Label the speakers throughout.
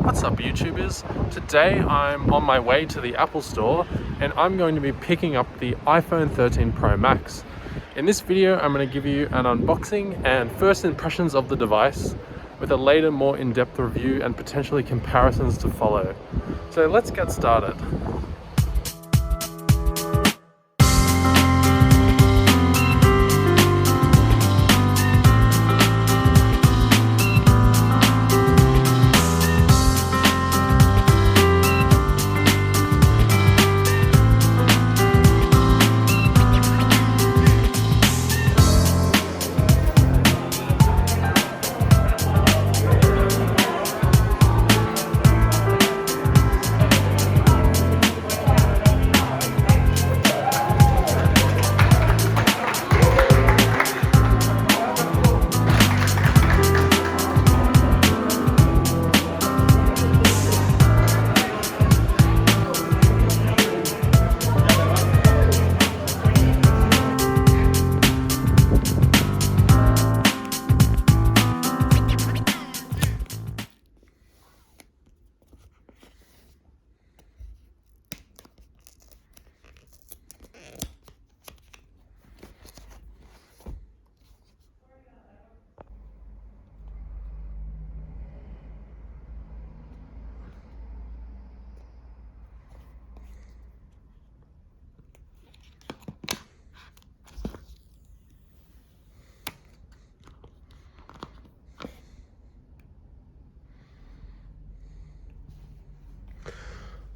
Speaker 1: What's up, YouTubers? Today I'm on my way to the Apple Store and I'm going to be picking up the iPhone 13 Pro Max. In this video I'm going to give you an unboxing and first impressions of the device with a later more in-depth review and potentially comparisons to follow. So let's get started.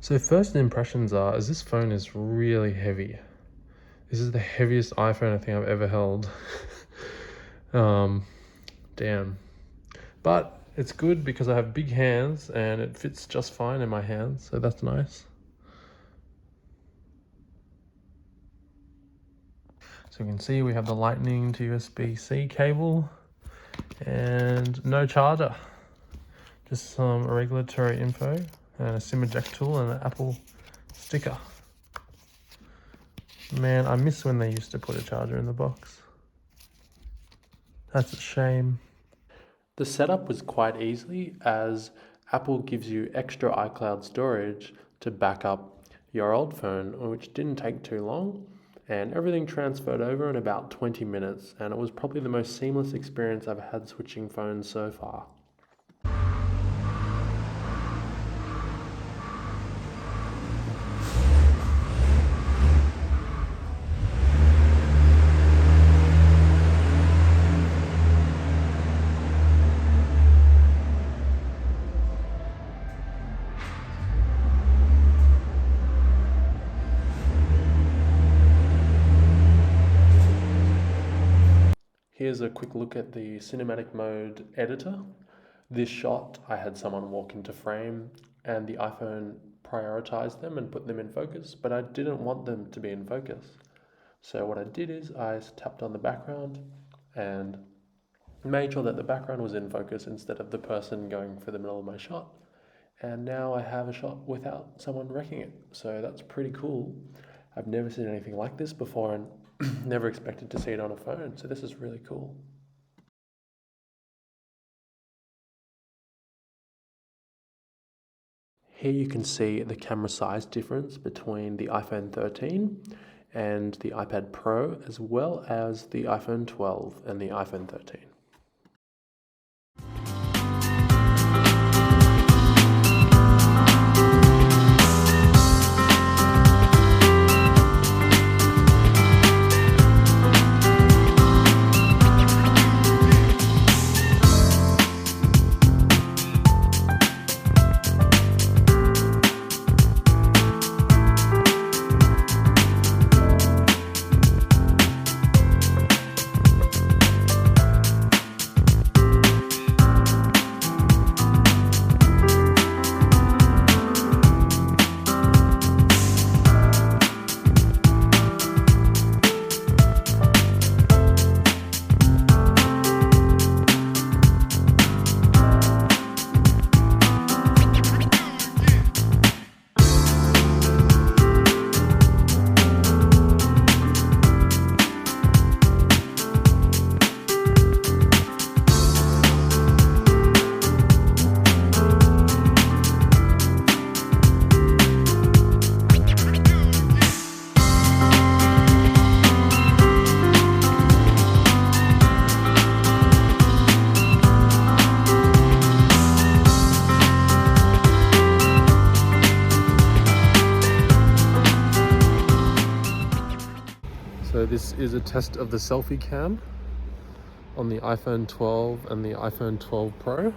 Speaker 1: So first impressions are, this phone is really heavy. This is the heaviest iPhone I think I've ever held. Damn. But it's good because I have big hands and it fits just fine in my hands, so that's nice. So you can see we have the Lightning to USB-C cable and no charger. Just some regulatory info and a SIM eject tool and an Apple sticker. Man, I miss when they used to put a charger in the box. That's a shame. The setup was quite easy as Apple gives you extra iCloud storage to back up your old phone, which didn't take too long, and everything transferred over in about 20 minutes, and it was probably the most seamless experience I've had switching phones so far. Here's a quick look at the cinematic mode editor. This shot, I had someone walk into frame and the iPhone prioritized them and put them in focus, but I didn't want them to be in focus. So what I did is I tapped on the background and made sure that the background was in focus instead of the person going for the middle of my shot. And now I have a shot without someone wrecking it. So that's pretty cool. I've never seen anything like this before and never expected to see it on a phone, so this is really cool. Here you can see the camera size difference between the iPhone 13 and the iPad Pro, as well as the iPhone 12 and the iPhone 13. this is a test of the selfie cam on the iPhone 12 and the iPhone 12 Pro.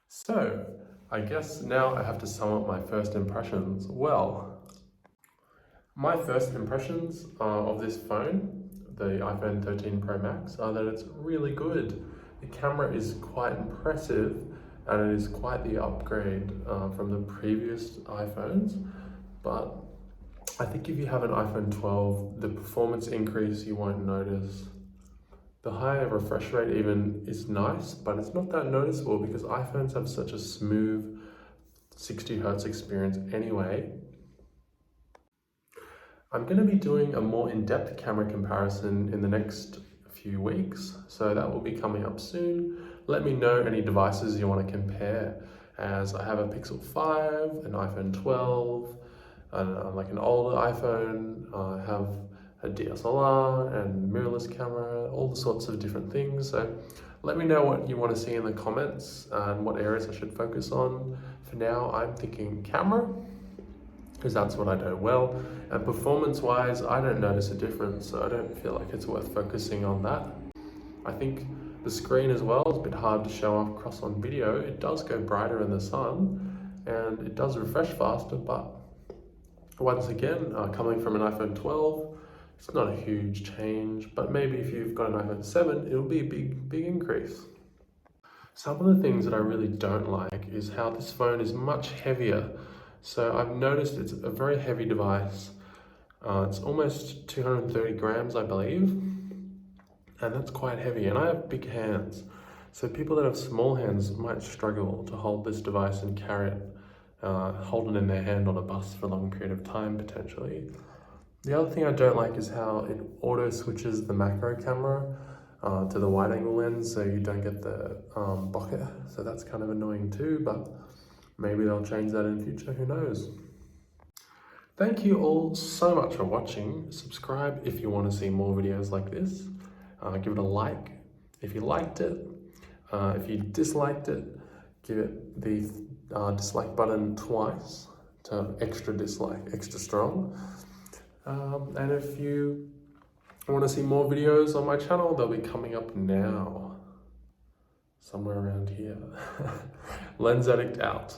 Speaker 1: So, I guess now I have to sum up my first impressions. Well, my first impressions of this phone, the iPhone 13 Pro Max, are that it's really good. The camera is quite impressive and it is quite the upgrade from the previous iPhones. But I think if you have an iPhone 12, the performance increase you won't notice. The higher refresh rate even is nice, but it's not that noticeable because iPhones have such a smooth 60 Hz experience anyway. I'm going to be doing a more in-depth camera comparison in the next few weeks, so that will be coming up soon. Let me know any devices you want to compare, as I have a Pixel 5, an iPhone 12, like an older iPhone, I have a DSLR and mirrorless camera, all the sorts of different things. So let me know what you want to see in the comments and what areas I should focus on. For now, I'm thinking camera, because that's what I do well. And performance-wise, I don't notice a difference, so I don't feel like it's worth focusing on that. I think the screen as well is a bit hard to show across on video. It does go brighter in the sun, and it does refresh faster, but once again, coming from an iPhone 12, it's not a huge change, but maybe if you've got an iPhone 7, it'll be a big increase. Some of the things that I really don't like is how this phone is much heavier. So I've noticed it's a very heavy device. It's almost 230 grams, I believe, and that's quite heavy, and I have big hands. So people that have small hands might struggle to hold this device and carry it, hold it in their hand on a bus for a long period of time, potentially. The other thing I don't like is how it auto switches the macro camera to the wide angle lens, so you don't get the bokeh. So that's kind of annoying too, but maybe they'll change that in the future, who knows. Thank you all so much for watching. Subscribe if you want to see more videos like this. Give it a like if you liked it. If you disliked it, give it the dislike button twice to extra dislike, extra strong. And if you want to see more videos on my channel, they'll be coming up now. Somewhere around here. Lens Addict out.